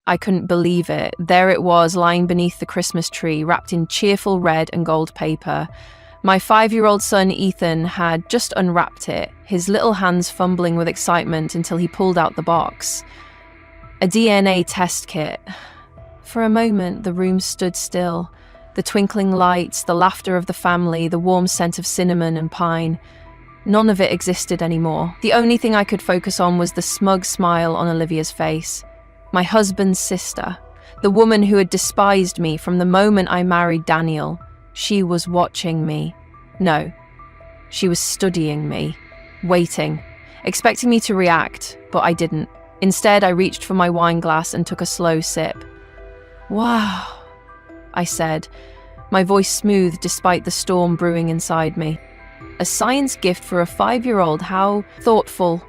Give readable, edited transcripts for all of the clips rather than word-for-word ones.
I couldn't believe it. There it was, lying beneath the Christmas tree, wrapped in cheerful red and gold paper. My 5-year-old son, Ethan, had just unwrapped it, his little hands fumbling with excitement until he pulled out the box. A DNA test kit. For a moment, the room stood still. The twinkling lights, the laughter of the family, the warm scent of cinnamon and pine. None of it existed anymore. The only thing I could focus on was the smug smile on Olivia's face. My husband's sister, the woman who had despised me from the moment I married Daniel. She was watching me. No, she was studying me, waiting, expecting me to react, but I didn't. Instead, I reached for my wine glass and took a slow sip. "Wow," I said, my voice smooth despite the storm brewing inside me. A science gift for a 5-year-old, how thoughtful.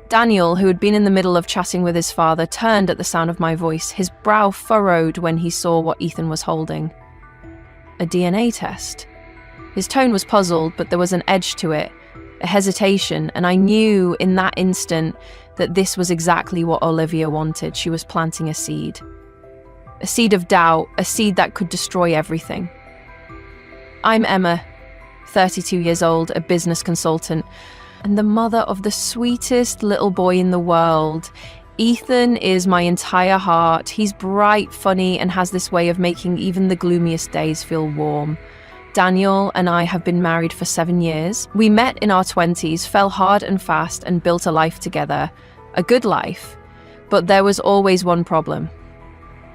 Daniel, who had been in the middle of chatting with his father, turned at the sound of my voice, his brow furrowed when he saw what Ethan was holding. A DNA test. His tone was puzzled, but there was an edge to it, a hesitation, and I knew in that instant that this was exactly what Olivia wanted. She was planting a seed. A seed of doubt, a seed that could destroy everything. I'm Emma, 32 years old, a business consultant, and the mother of the sweetest little boy in the world. Ethan is my entire heart. He's bright, funny, and has this way of making even the gloomiest days feel warm. Daniel and I have been married for 7 years. We met in our 20s, fell hard and fast, and built a life together. A good life. But there was always one problem.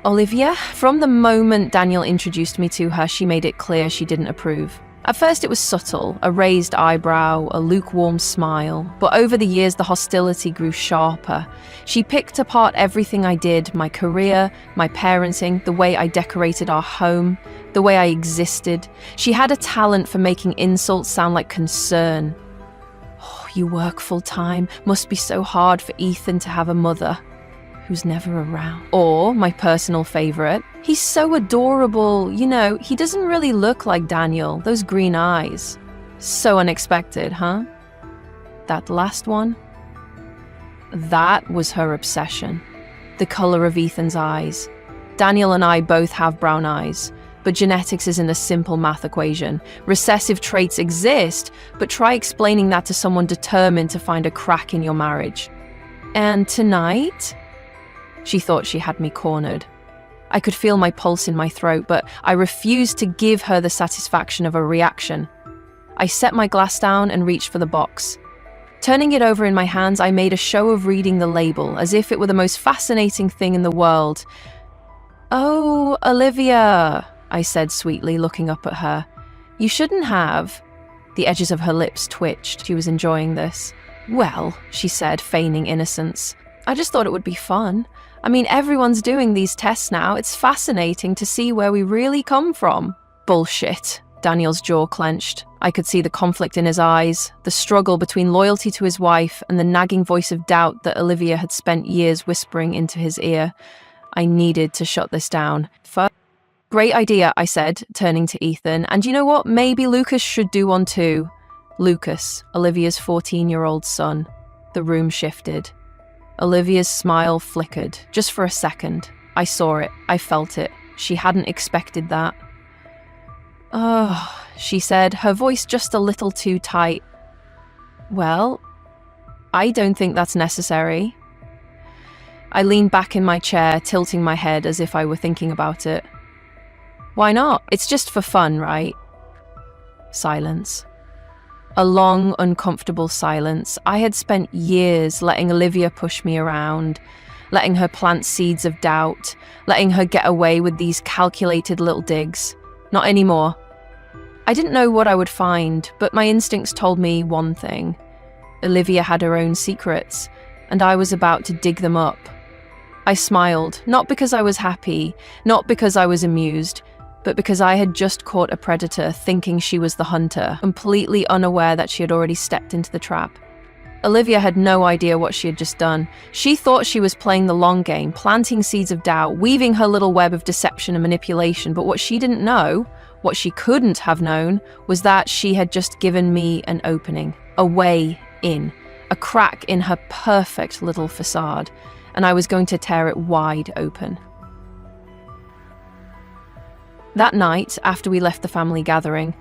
Olivia, from the moment Daniel introduced me to her, she made it clear she didn't approve. At first it was subtle, a raised eyebrow, a lukewarm smile, but over the years the hostility grew sharper. She picked apart everything I did, my career, my parenting, the way I decorated our home, the way I existed. She had a talent for making insults sound like concern. "Oh, you work full time, must be so hard for Ethan to have a mother who's never around." Or, my personal favorite, "He's so adorable, he doesn't really look like Daniel, those green eyes. So unexpected, huh?" That last one, that was her obsession. The color of Ethan's eyes. Daniel and I both have brown eyes, but genetics isn't a simple math equation. Recessive traits exist, but try explaining that to someone determined to find a crack in your marriage. And tonight, she thought she had me cornered. I could feel my pulse in my throat, but I refused to give her the satisfaction of a reaction. I set my glass down and reached for the box. Turning it over in my hands, I made a show of reading the label, as if it were the most fascinating thing in the world. "Oh, Olivia," I said sweetly, looking up at her. "You shouldn't have." The edges of her lips twitched. She was enjoying this. "Well," she said, feigning innocence, "I just thought it would be fun. I mean, everyone's doing these tests now. It's fascinating to see where we really come from." Bullshit. Daniel's jaw clenched. I could see the conflict in his eyes, the struggle between loyalty to his wife and the nagging voice of doubt that Olivia had spent years whispering into his ear. I needed to shut this down. "Great idea," I said, turning to Ethan. "And you know what? Maybe Lucas should do one too." Lucas, Olivia's 14-year-old son. The room shifted. Olivia's smile flickered, just for a second. I saw it. I felt it. She hadn't expected that. "Oh," she said, her voice just a little too tight. "Well, I don't think that's necessary." I leaned back in my chair, tilting my head as if I were thinking about it. "Why not? It's just for fun, right?" Silence. A long, uncomfortable silence. I had spent years letting Olivia push me around, letting her plant seeds of doubt, letting her get away with these calculated little digs. Not anymore. I didn't know what I would find, but my instincts told me one thing. Olivia had her own secrets, and I was about to dig them up. I smiled, not because I was happy, not because I was amused, but because I had just caught a predator thinking she was the hunter, completely unaware that she had already stepped into the trap. Olivia had no idea what she had just done. She thought she was playing the long game, planting seeds of doubt, weaving her little web of deception and manipulation, but what she didn't know, what she couldn't have known, was that she had just given me an opening, a way in, a crack in her perfect little facade. and I was going to tear it wide open. That night, after we left the family gathering,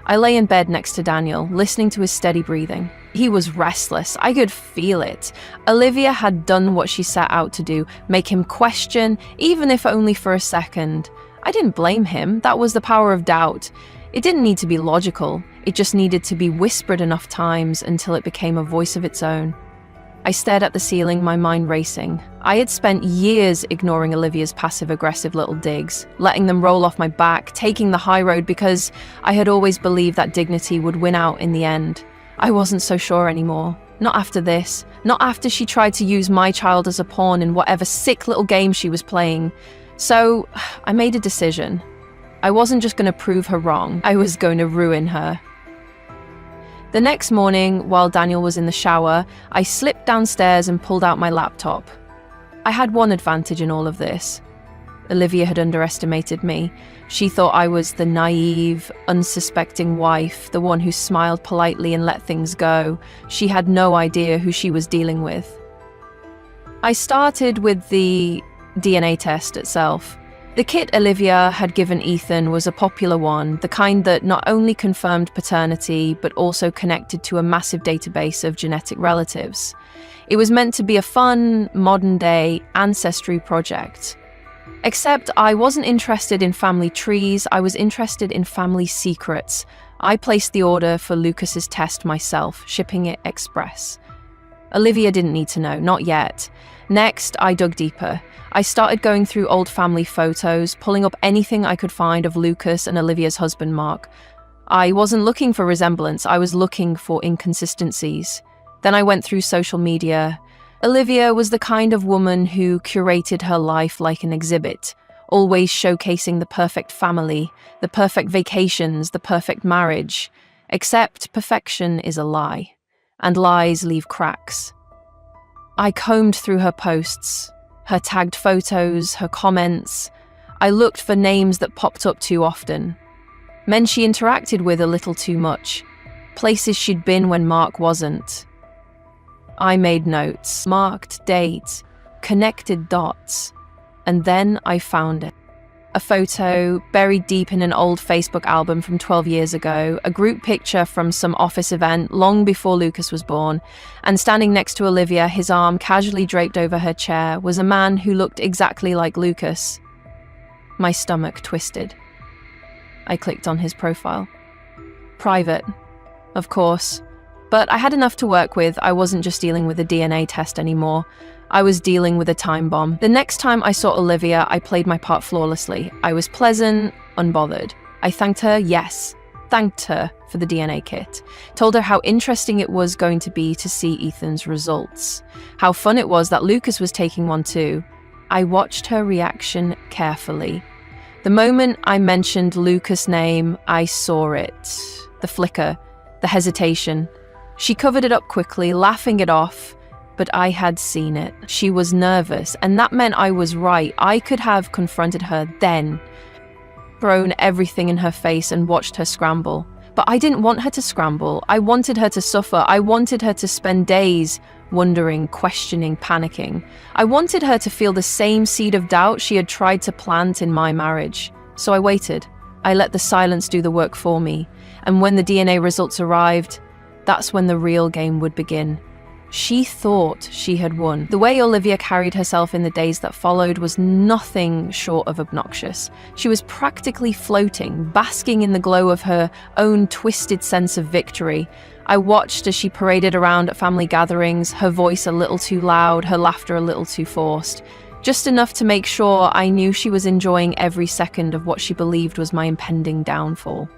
I lay in bed next to Daniel, listening to his steady breathing. He was restless. I could feel it. Olivia had done what she set out to do, make him question, even if only for a second. I didn't blame him. That was the power of doubt. It didn't need to be logical. It just needed to be whispered enough times until it became a voice of its own. I stared at the ceiling, my mind racing. I had spent years ignoring Olivia's passive-aggressive little digs, letting them roll off my back, taking the high road because I had always believed that dignity would win out in the end. I wasn't so sure anymore. Not after this. Not after she tried to use my child as a pawn in whatever sick little game she was playing. So, I made a decision. I wasn't just going to prove her wrong. I was going to ruin her. The next morning, while Daniel was in the shower, I slipped downstairs and pulled out my laptop. I had one advantage in all of this. Olivia had underestimated me. She thought I was the naive, unsuspecting wife, the one who smiled politely and let things go. She had no idea who she was dealing with. I started with the DNA test itself. The kit Olivia had given Ethan was a popular one, the kind that not only confirmed paternity, but also connected to a massive database of genetic relatives. It was meant to be a fun, modern-day ancestry project. Except I wasn't interested in family trees, I was interested in family secrets. I placed the order for Lucas's test myself, shipping it express. Olivia didn't need to know, not yet. Next, I dug deeper. I started going through old family photos, pulling up anything I could find of Lucas and Olivia's husband, Mark. I wasn't looking for resemblance, I was looking for inconsistencies. Then I went through social media. Olivia was the kind of woman who curated her life like an exhibit, always showcasing the perfect family, the perfect vacations, the perfect marriage. Except perfection is a lie, and lies leave cracks. I combed through her posts, her tagged photos, her comments. I looked for names that popped up too often. Men she interacted with a little too much. Places she'd been when Mark wasn't. I made notes, marked dates, connected dots, and then I found it. A photo buried deep in an old Facebook album from 12 years ago, a group picture from some office event long before Lucas was born, and standing next to Olivia, his arm casually draped over her chair, was a man who looked exactly like Lucas. My stomach twisted. I clicked on his profile. Private, of course. But I had enough to work with. I wasn't just dealing with a DNA test anymore. I was dealing with a time bomb. The next time I saw Olivia, I played my part flawlessly. I was pleasant, unbothered. I thanked her, yes, thanked her for the DNA kit. Told her how interesting it was going to be to see Ethan's results. How fun it was that Lucas was taking one too. I watched her reaction carefully. The moment I mentioned Lucas' name, I saw it. The flicker, the hesitation. She covered it up quickly, laughing it off. But I had seen it. She was nervous, and that meant I was right. I could have confronted her then, thrown everything in her face and watched her scramble. But I didn't want her to scramble. I wanted her to suffer. I wanted her to spend days wondering, questioning, panicking. I wanted her to feel the same seed of doubt she had tried to plant in my marriage. So I waited. I let the silence do the work for me. And when the DNA results arrived, that's when the real game would begin. She thought she had won. The way Olivia carried herself in the days that followed was nothing short of obnoxious. She was practically floating, basking in the glow of her own twisted sense of victory. I watched as she paraded around at family gatherings, her voice a little too loud, her laughter a little too forced. Just enough to make sure I knew she was enjoying every second of what she believed was my impending downfall.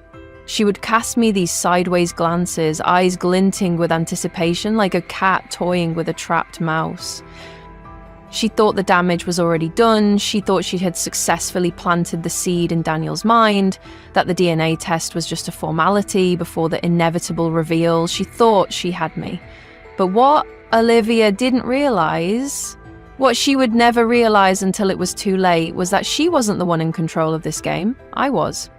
She would cast me these sideways glances, eyes glinting with anticipation like a cat toying with a trapped mouse. She thought the damage was already done. She thought she had successfully planted the seed in Daniel's mind, that the DNA test was just a formality before the inevitable reveal. She thought she had me. But what Olivia didn't realize, what she would never realize until it was too late, was that she wasn't the one in control of this game. I was.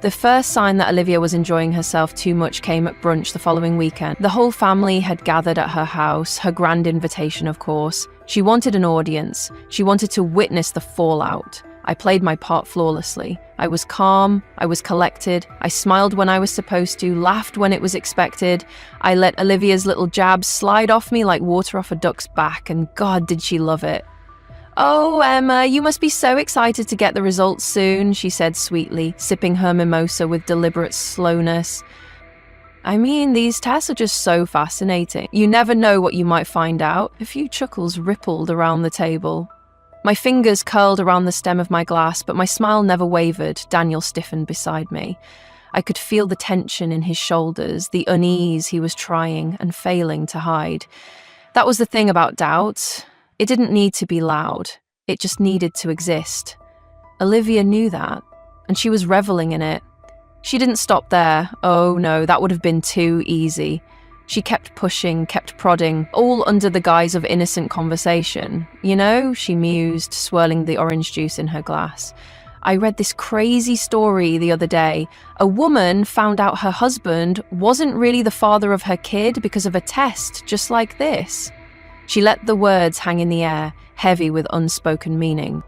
The first sign that Olivia was enjoying herself too much came at brunch the following weekend. The whole family had gathered at her house, her grand invitation, of course. She wanted an audience. She wanted to witness the fallout. I played my part flawlessly. I was calm, I was collected, I smiled when I was supposed to, laughed when it was expected. I let Olivia's little jabs slide off me like water off a duck's back, and God, did she love it. "Oh, Emma, you must be so excited to get the results soon," she said sweetly, sipping her mimosa with deliberate slowness. "I mean, these tests are just so fascinating. You never know what you might find out." A few chuckles rippled around the table. My fingers curled around the stem of my glass, but my smile never wavered. Daniel stiffened beside me. I could feel the tension in his shoulders, the unease he was trying and failing to hide. That was the thing about doubt. It didn't need to be loud. It just needed to exist. Olivia knew that, and she was reveling in it. She didn't stop there. Oh no, that would have been too easy. She kept pushing, kept prodding, all under the guise of innocent conversation. "You know," she mused, swirling the orange juice in her glass, "I read this crazy story the other day. A woman found out her husband wasn't really the father of her kid because of a test just like this." She let the words hang in the air, heavy with unspoken meaning.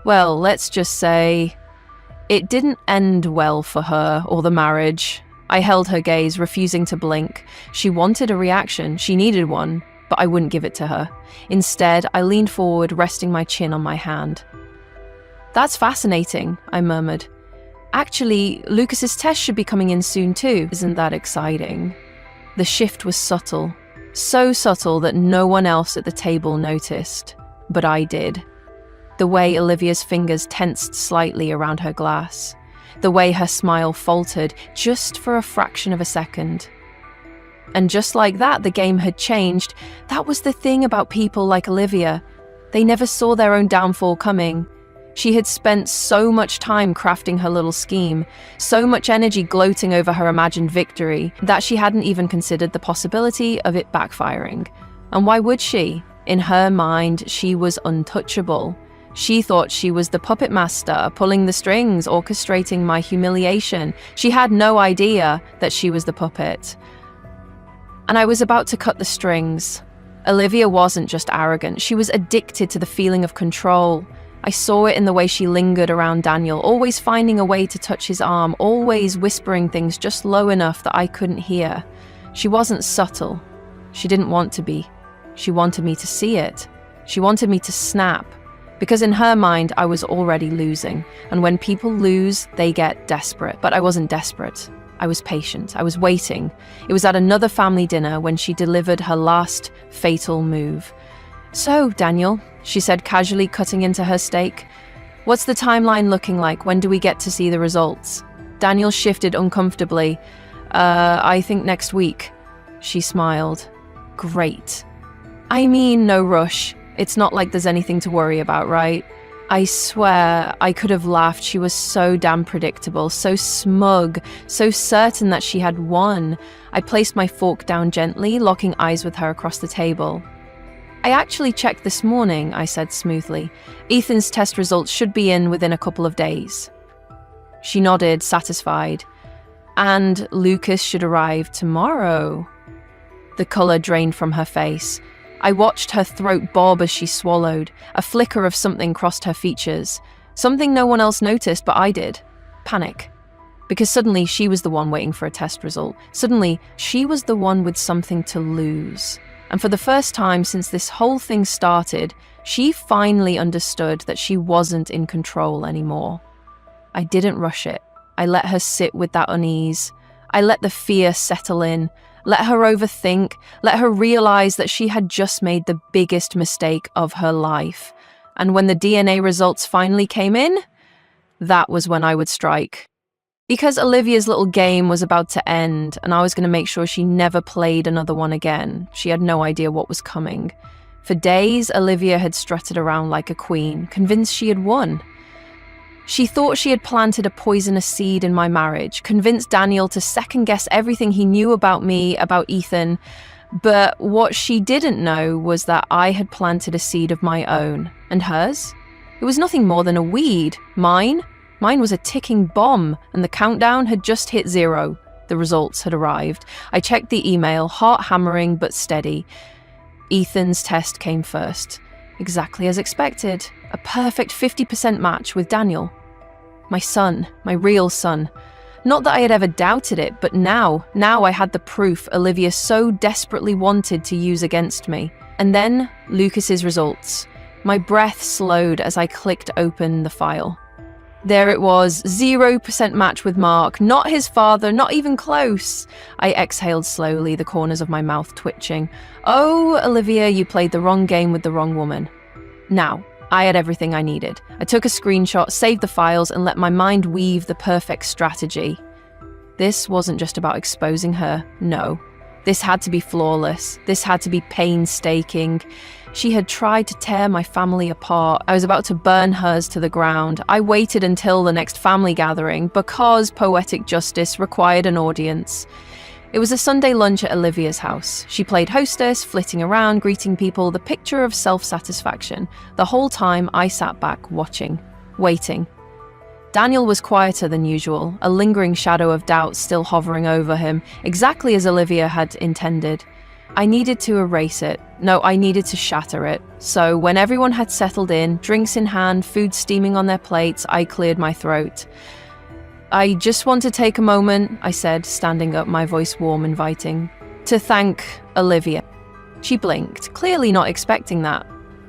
Well, let's just say, it didn't end well for her or the marriage. I held her gaze, refusing to blink. She wanted a reaction, she needed one, but I wouldn't give it to her. Instead, I leaned forward, resting my chin on my hand. "That's fascinating," I murmured. "Actually, Lucas's test should be coming in soon too. Isn't that exciting?" The shift was subtle, so subtle that no one else at the table noticed, but I did. The way Olivia's fingers tensed slightly around her glass. The way her smile faltered just for a fraction of a second. And just like that, the game had changed. That was the thing about people like Olivia. They never saw their own downfall coming. She had spent so much time crafting her little scheme, so much energy gloating over her imagined victory, that she hadn't even considered the possibility of it backfiring. And why would she? In her mind, she was untouchable. She thought she was the puppet master, pulling the strings, orchestrating my humiliation. She had no idea that she was the puppet. And I was about to cut the strings. Olivia wasn't just arrogant, she was addicted to the feeling of control. I saw it in the way she lingered around Daniel, always finding a way to touch his arm, always whispering things just low enough that I couldn't hear. She wasn't subtle. She didn't want to be. She wanted me to see it. She wanted me to snap. Because in her mind, I was already losing. And when people lose, they get desperate. But I wasn't desperate. I was patient. I was waiting. It was at another family dinner when she delivered her last fatal move. "So, Daniel," she said casually, cutting into her steak, "what's the timeline looking like? When do we get to see the results?" Daniel shifted uncomfortably. I think next week." She smiled. "Great. I mean, no rush. It's not like there's anything to worry about, right?" I swear, I could have laughed. She was so damn predictable, so smug, so certain that she had won. I placed my fork down gently, locking eyes with her across the table. "I actually checked this morning," I said smoothly. "Ethan's test results should be in within a couple of days." She nodded, satisfied. "And Lucas should arrive tomorrow." The colour drained from her face. I watched her throat bob as she swallowed. A flicker of something crossed her features. Something no one else noticed, but I did. Panic. Because suddenly she was the one waiting for a test result. Suddenly she was the one with something to lose. And for the first time since this whole thing started, she finally understood that she wasn't in control anymore. I didn't rush it. I let her sit with that unease. I let the fear settle in. Let her overthink, let her realize that she had just made the biggest mistake of her life. And when the DNA results finally came in, that was when I would strike. Because Olivia's little game was about to end, and I was going to make sure she never played another one again. She had no idea what was coming. For days, Olivia had strutted around like a queen, convinced she had won. She thought she had planted a poisonous seed in my marriage, convinced Daniel to second-guess everything he knew about me, about Ethan. But what she didn't know was that I had planted a seed of my own. And hers? It was nothing more than a weed. Mine was a ticking bomb, and the countdown had just hit 0. The results had arrived. I checked the email, heart hammering but steady. Ethan's test came first. Exactly as expected. A perfect 50% match with Daniel. My son, my real son. Not that I had ever doubted it, but now I had the proof Olivia so desperately wanted to use against me. And then Lucas's results. My breath slowed as I clicked open the file. There it was, 0% match with Mark, not his father, not even close. I exhaled slowly, the corners of my mouth twitching. Oh, Olivia, you played the wrong game with the wrong woman. Now, I had everything I needed. I took a screenshot, saved the files, and let my mind weave the perfect strategy. This wasn't just about exposing her, no. This had to be flawless. This had to be painstaking. She had tried to tear my family apart. I was about to burn hers to the ground. I waited until the next family gathering because poetic justice required an audience. It was a Sunday lunch at Olivia's house. She played hostess, flitting around, greeting people, the picture of self-satisfaction. The whole time I sat back, watching, waiting. Daniel was quieter than usual, a lingering shadow of doubt still hovering over him, exactly as Olivia had intended. I needed to erase it. No, I needed to shatter it. So when everyone had settled in, drinks in hand, food steaming on their plates, I cleared my throat. I just want to take a moment, I said, standing up, my voice warm, inviting, to thank Olivia. She blinked, clearly not expecting that.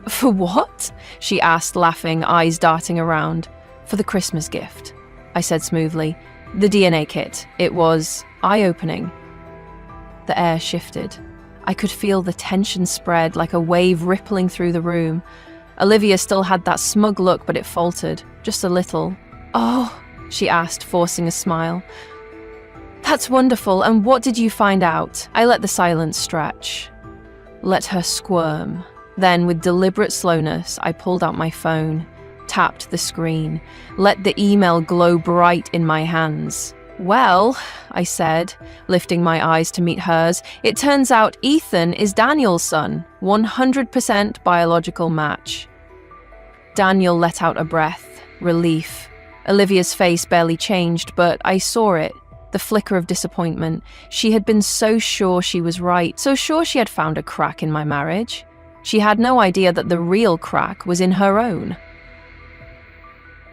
For what? She asked, laughing, eyes darting around. For the Christmas gift, I said smoothly. The DNA kit. It was eye-opening. The air shifted. I could feel the tension spread like a wave rippling through the room. Olivia still had that smug look, but it faltered, just a little. Oh, she asked, forcing a smile. That's wonderful, and what did you find out? I let the silence stretch. Let her squirm. Then, with deliberate slowness, I pulled out my phone, tapped the screen, let the email glow bright in my hands. Well, I said, lifting my eyes to meet hers, it turns out Ethan is Daniel's son, 100% biological match. Daniel let out a breath, relief. Olivia's face barely changed, but I saw it, the flicker of disappointment. She had been so sure she was right, so sure she had found a crack in my marriage. She had no idea that the real crack was in her own.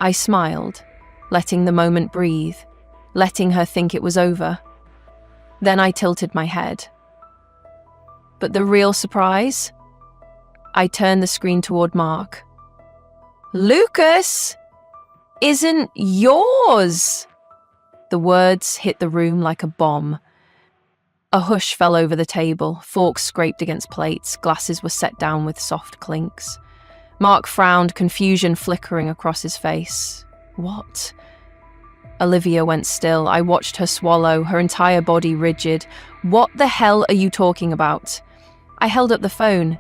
I smiled, letting the moment breathe, letting her think it was over. Then I tilted my head. But the real surprise? I turned the screen toward Mark. Lucas isn't yours! The words hit the room like a bomb. A hush fell over the table, forks scraped against plates, glasses were set down with soft clinks. Mark frowned, confusion flickering across his face. What? Olivia went still. I watched her swallow, her entire body rigid. What the hell are you talking about? I held up the phone.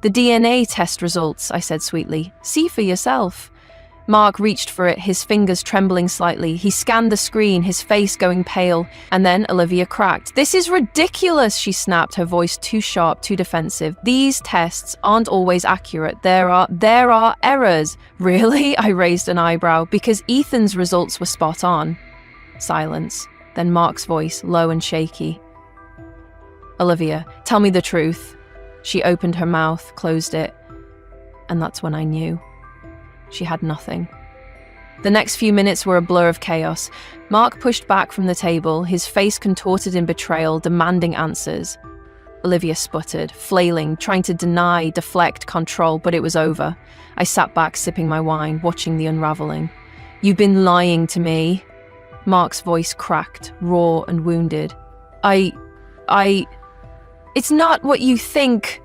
The DNA test results, I said sweetly. See for yourself. Mark reached for it, his fingers trembling slightly. He scanned the screen, his face going pale. And then Olivia cracked. This is ridiculous, she snapped, her voice too sharp, too defensive. These tests aren't always accurate. There are errors. Really? I raised an eyebrow, because Ethan's results were spot on. Silence. Then Mark's voice, low and shaky. Olivia, tell me the truth. She opened her mouth, closed it. And that's when I knew. She had nothing. The next few minutes were a blur of chaos. Mark pushed back from the table, his face contorted in betrayal, demanding answers. Olivia sputtered, flailing, trying to deny, deflect, control, but it was over. I sat back, sipping my wine, watching the unraveling. You've been lying to me. Mark's voice cracked, raw and wounded. It's not what you think.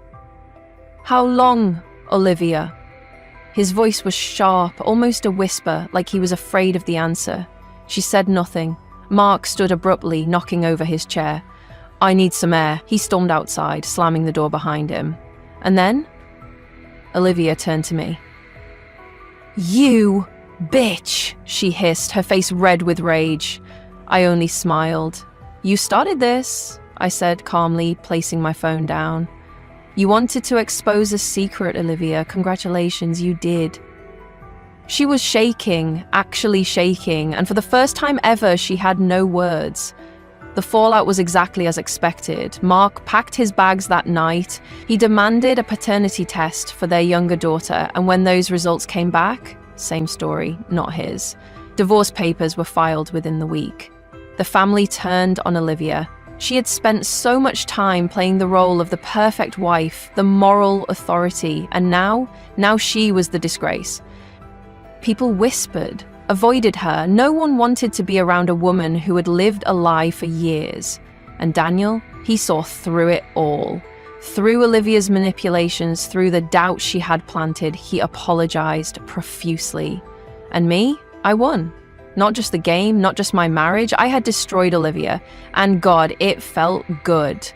How long, Olivia? His voice was sharp, almost a whisper, like he was afraid of the answer. She said nothing. Mark stood abruptly, knocking over his chair. I need some air. He stormed outside, slamming the door behind him. And then? Olivia turned to me. You bitch, she hissed, her face red with rage. I only smiled. You started this, I said calmly, placing my phone down. You wanted to expose a secret, Olivia. Congratulations, you did. She was shaking, actually shaking, and for the first time ever, she had no words. The fallout was exactly as expected. Mark packed his bags that night. He demanded a paternity test for their younger daughter, and when those results came back, same story, not his. Divorce papers were filed within the week. The family turned on Olivia. She had spent so much time playing the role of the perfect wife, the moral authority, and now she was the disgrace. People whispered, avoided her. No one wanted to be around a woman who had lived a lie for years. And Daniel, he saw through it all. Through Olivia's manipulations, through the doubt she had planted, he apologized profusely. And me, I won. Not just the game, not just my marriage. I had destroyed Olivia. And God, it felt good.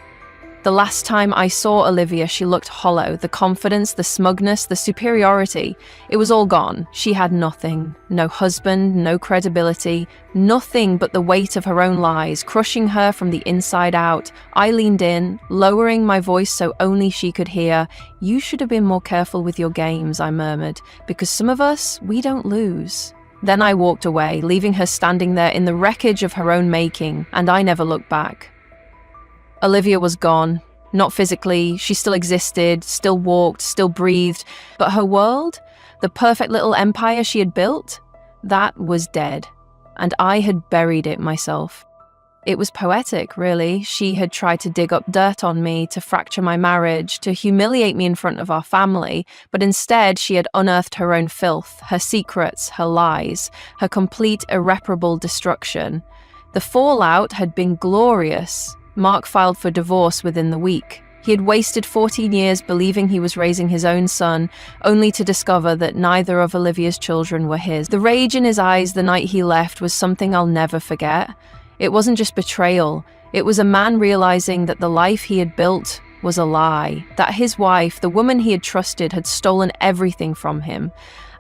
The last time I saw Olivia, she looked hollow. The confidence, the smugness, the superiority. It was all gone. She had nothing. No husband, no credibility. Nothing but the weight of her own lies, crushing her from the inside out. I leaned in, lowering my voice so only she could hear. "You should have been more careful with your games," I murmured, "because some of us, we don't lose." Then I walked away, leaving her standing there in the wreckage of her own making, and I never looked back. Olivia was gone. Not physically, she still existed, still walked, still breathed, but her world, the perfect little empire she had built, that was dead, and I had buried it myself. It was poetic, really. She had tried to dig up dirt on me, to fracture my marriage, to humiliate me in front of our family, but instead she had unearthed her own filth, her secrets, her lies, her complete irreparable destruction. The fallout had been glorious. Mark filed for divorce within the week. He had wasted 14 years believing he was raising his own son, only to discover that neither of Olivia's children were his. The rage in his eyes the night he left was something I'll never forget. It wasn't just betrayal. It was a man realizing that the life he had built was a lie, that his wife, the woman he had trusted, had stolen everything from him.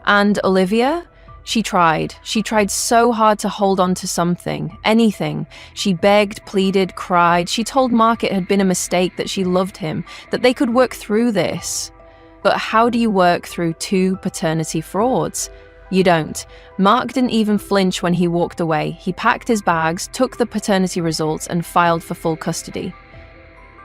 And Olivia? She tried so hard to hold on to something, anything. She begged, pleaded, cried. She told Mark it had been a mistake, that she loved him, that they could work through this. But how do you work through two paternity frauds? You don't. Mark didn't even flinch when he walked away. He packed his bags, took the paternity results, and filed for full custody.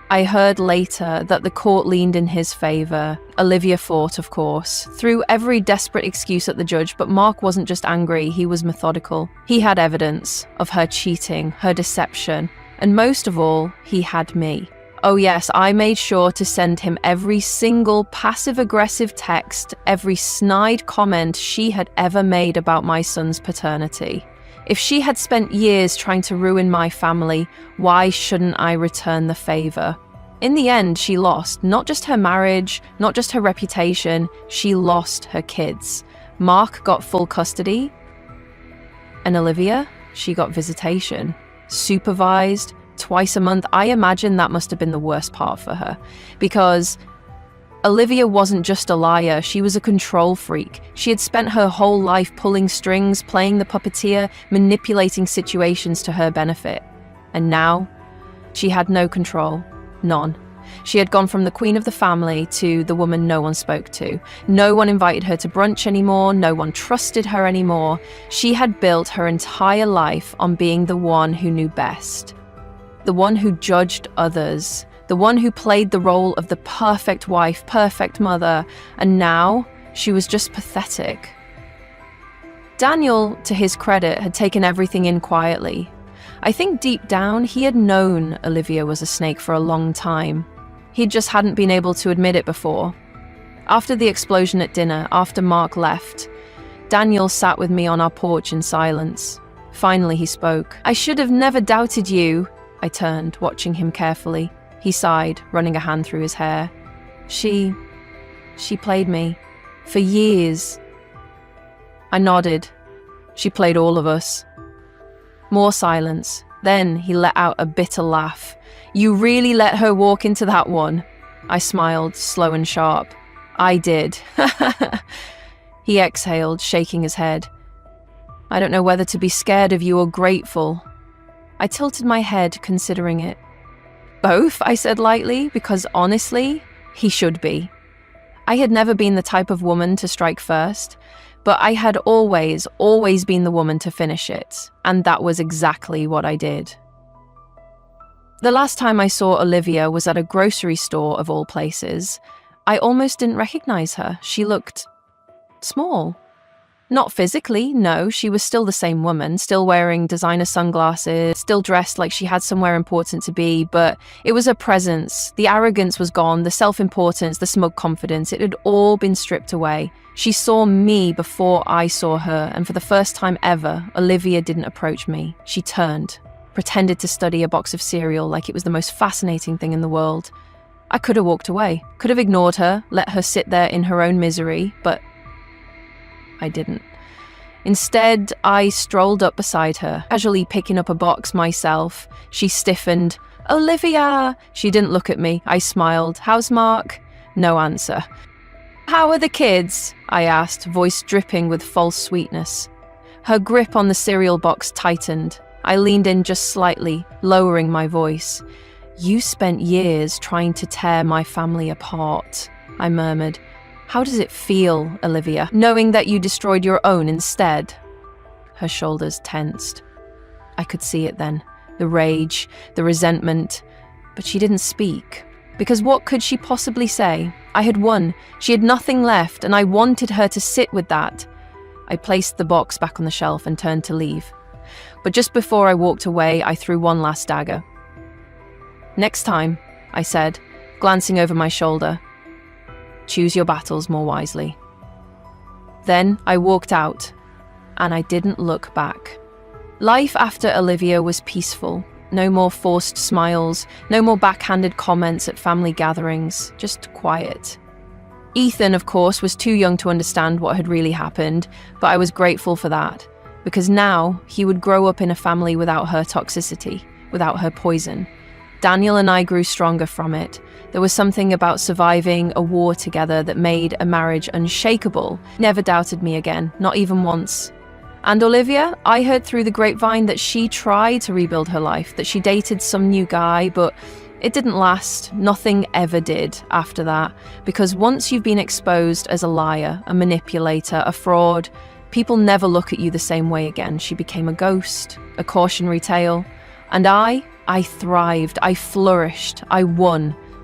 I heard later that the court leaned in his favor. Olivia fought, of course, threw every desperate excuse at the judge, but Mark wasn't just angry, he was methodical. He had evidence of her cheating, her deception, and most of all, he had me. Oh yes, I made sure to send him every single passive-aggressive text, every snide comment she had ever made about my son's paternity. If she had spent years trying to ruin my family, why shouldn't I return the favor? In the end, she lost not just her marriage, not just her reputation, she lost her kids. Mark got full custody, and Olivia, she got visitation. Supervised, twice a month. I imagine that must have been the worst part for her, because Olivia wasn't just a liar, she was a control freak. She had spent her whole life pulling strings, playing the puppeteer, manipulating situations to her benefit. And now, she had no control. None. She had gone from the queen of the family to the woman no one spoke to. No one invited her to brunch anymore, no one trusted her anymore. She had built her entire life on being the one who knew best. The one who judged others. The one who played the role of the perfect wife, perfect mother, and now she was just pathetic. Daniel, to his credit, had taken everything in quietly. I think deep down he had known Olivia was a snake for a long time. He just hadn't been able to admit it before. After the explosion at dinner, after Mark left, Daniel sat with me on our porch in silence. Finally he spoke. "I should have never doubted you." I turned, watching him carefully. He sighed, running a hand through his hair. She played me. For years. I nodded. She played all of us. More silence. Then he let out a bitter laugh. "You really let her walk into that one?" I smiled, slow and sharp. "I did." He exhaled, shaking his head. "I don't know whether to be scared of you or grateful." I tilted my head, considering it. "Both," I said lightly, because honestly, he should be. I had never been the type of woman to strike first, but I had always been the woman to finish it, and that was exactly what I did. The last time I saw Olivia was at a grocery store, of all places. I almost didn't recognize her. She looked small. Not physically, no, she was still the same woman, still wearing designer sunglasses, still dressed like she had somewhere important to be, but it was her presence. The arrogance was gone, the self-importance, the smug confidence, it had all been stripped away. She saw me before I saw her, and for the first time ever, Olivia didn't approach me. She turned, pretended to study a box of cereal like it was the most fascinating thing in the world. I could have walked away, could have ignored her, let her sit there in her own misery, but I didn't. Instead, I strolled up beside her, casually picking up a box myself. She stiffened. "Olivia!" She didn't look at me. I smiled. "How's Mark?" No answer. "How are the kids?" I asked, voice dripping with false sweetness. Her grip on the cereal box tightened. I leaned in just slightly, lowering my voice. "You spent years trying to tear my family apart," I murmured. "How does it feel, Olivia, knowing that you destroyed your own instead?" Her shoulders tensed. I could see it then, the rage, the resentment, but she didn't speak. Because what could she possibly say? I had won, she had nothing left, and I wanted her to sit with that. I placed the box back on the shelf and turned to leave. But just before I walked away, I threw one last dagger. "Next time," I said, glancing over my shoulder, "choose your battles more wisely." Then I walked out, and I didn't look back. Life after Olivia was peaceful. No more forced smiles, no more backhanded comments at family gatherings, just quiet. Ethan, of course, was too young to understand what had really happened, but I was grateful for that, because now he would grow up in a family without her toxicity, without her poison. Daniel and I grew stronger from it. There was something about surviving a war together that made a marriage unshakable. Never doubted me again, not even once. And Olivia, I heard through the grapevine that she tried to rebuild her life, that she dated some new guy, but it didn't last. Nothing ever did after that, because once you've been exposed as a liar, a manipulator, a fraud, people never look at you the same way again. She became a ghost, a cautionary tale. And I thrived, I flourished, I won.